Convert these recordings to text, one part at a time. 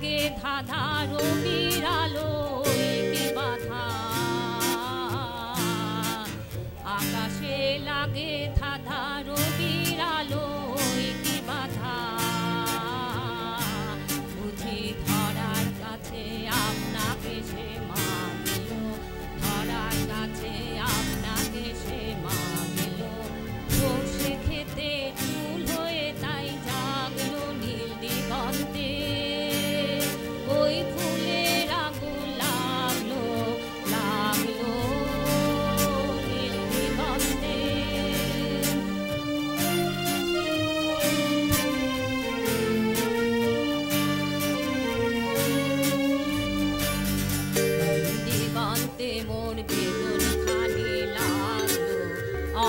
লাগে ধাঁধা রবির আলোয় কি বাধা, আকাশে লাগে ধাঁধা রবির আলোয় কি বাধা, বুঝি ধরার কাছে আপনাকে সে মাগিল, ধরার কাছে আপনাকে সে মাগিল, বসে খেতে চুল হয়ে তাই জাগলো নীল দিগন্তে, ওই ফুলের আগুন লাগলো লাগলো নীল দিগন্তে। দিগন্তে মোর বেগুন খানি লাগলো,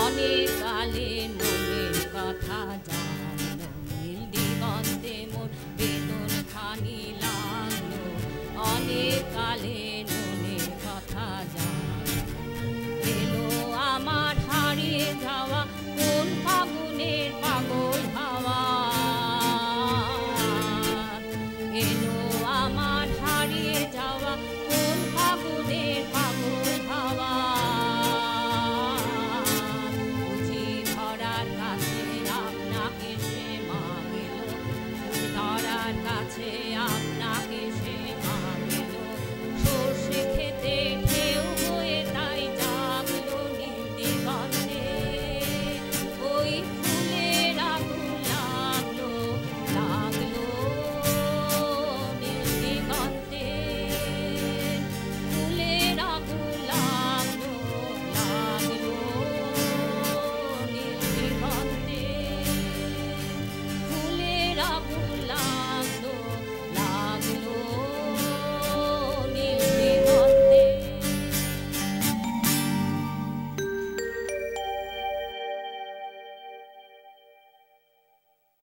অনেক কালে মনের কথা জানলো, নীল দিগন্তে মোর বেগুন খানি লাগলো, অনেক কালে মনের কথা জানলো, এলো আমার হারিয়ে যাওয়া কোন ফাগুনের পাগল হাওয়া, এলো আমার হারিয়ে যাওয়া কোন ফাগুনের পাগল হাওয়া, বুঝি ধরার কাছে আপনাকে সে মাগিল, ধরার কাছে